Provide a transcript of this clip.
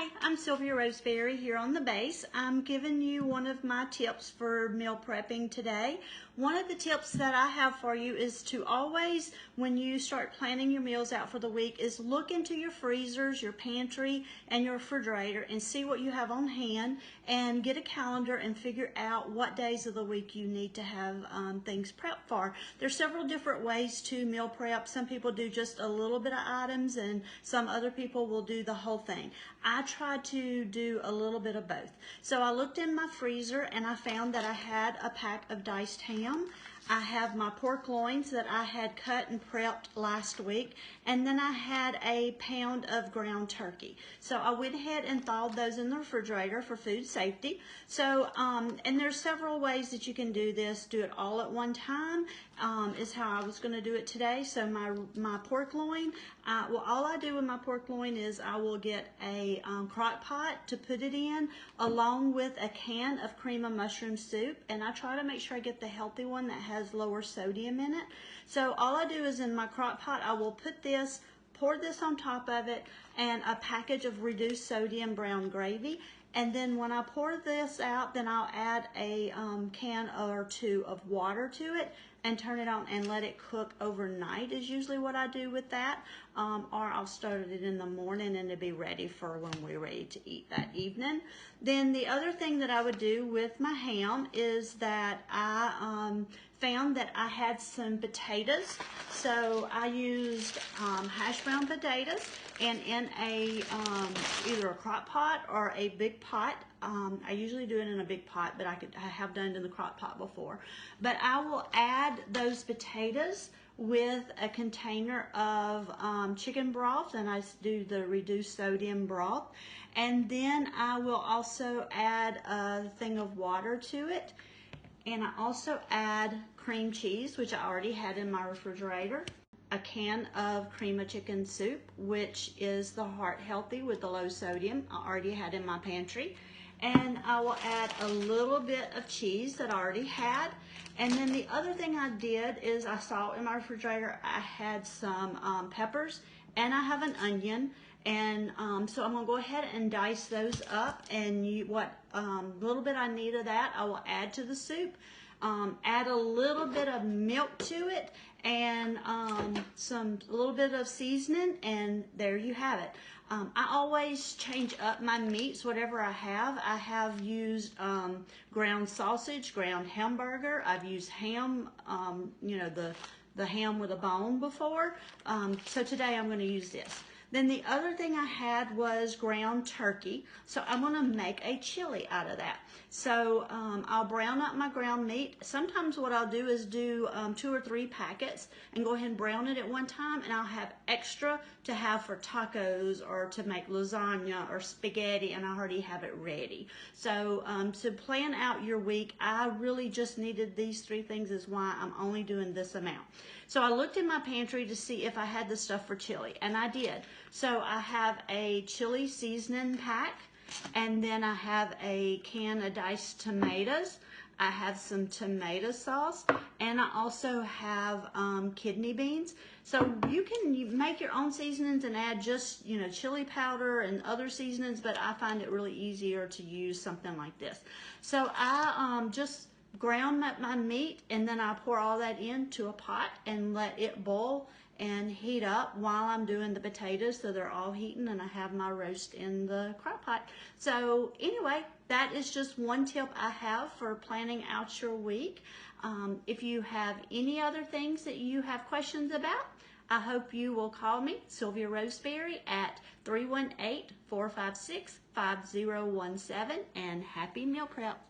Hi, I'm Sylvia Roseberry here on the base. I'm giving you one of my tips for meal prepping today. One of the tips that I have for you is to always, when you start planning your meals out for the week, is look into your freezers, your pantry, and your refrigerator and see what you have on hand and get a calendar and figure out what days of the week you need to have things prepped for. There's several different ways to meal prep. Some people do just a little bit of items and some other people will do the whole thing. I tried to do a little bit of both. So I looked in my freezer and I found that I had a pack of diced ham. I have my pork loins that I had cut and prepped last week, and then I had a pound of ground turkey. So I went ahead and thawed those in the refrigerator for food safety. So, and there's several ways that you can do this. Do it all at one time is how I was going to do it today. So my pork loin, well, all I do with my pork loin is I will get a crock pot to put it in, along with a can of cream of mushroom soup, and I try to make sure I get the healthy one that has lower sodium in it. So all I do is in my crock pot, I will put this, pour this on top of it, and a package of reduced sodium brown gravy. And then when I pour this out, then I'll add a can or two of water to it and turn it on and let it cook overnight is usually what I do with that. Or I'll start it in the morning and it'll be ready for when we're ready to eat that evening. Then the other thing that I would do with my ham is that I found that I had some potatoes. So I used hash brown potatoes, and in a either a crock pot or a big pot. I usually do it in a big pot, but I have done it in the crock pot before. But I will add those potatoes with a container of chicken broth, and I do the reduced sodium broth. And then I will also add a thing of water to it. And I also add cream cheese, which I already had in my refrigerator, a can of cream of chicken soup, which is the heart healthy with the low sodium I already had in my pantry. And I will add a little bit of cheese that I already had. And then the other thing I did is I saw in my refrigerator I had some peppers and I have an onion. And so I'm gonna go ahead and dice those up, and what little bit I need of that I will add to the soup. Add a little bit of milk to it and a little bit of seasoning, and there you have it. I always change up my meats, whatever I have. I have used ground sausage, ground hamburger. I've used ham, you know, the ham with a bone before. So today I'm going to use this. Then the other thing I had was ground turkey. So I'm gonna make a chili out of that. So I'll brown up my ground meat. Sometimes what I'll do is do 2 or 3 packets and go ahead and brown it at one time, and I'll have extra to have for tacos or to make lasagna or spaghetti, and I already have it ready. So to plan out your week, I really just needed these 3 things is why I'm only doing this amount. So I looked in my pantry to see if I had the stuff for chili, and I did. So I have a chili seasoning pack, and then I have a can of diced tomatoes. I have some tomato sauce, and I also have kidney beans. So you can make your own seasonings and add just, you know, chili powder and other seasonings, but I find it really easier to use something like this. So I just ground my meat, and then I pour all that into a pot and let it boil and heat up while I'm doing the potatoes, so they're all heating, and I have my roast in the crock pot. So anyway, that is just one tip I have for planning out your week. If you have any other things that you have questions about, I hope you will call me, Sylvia Roseberry, at 318-456-5017, and happy meal prep.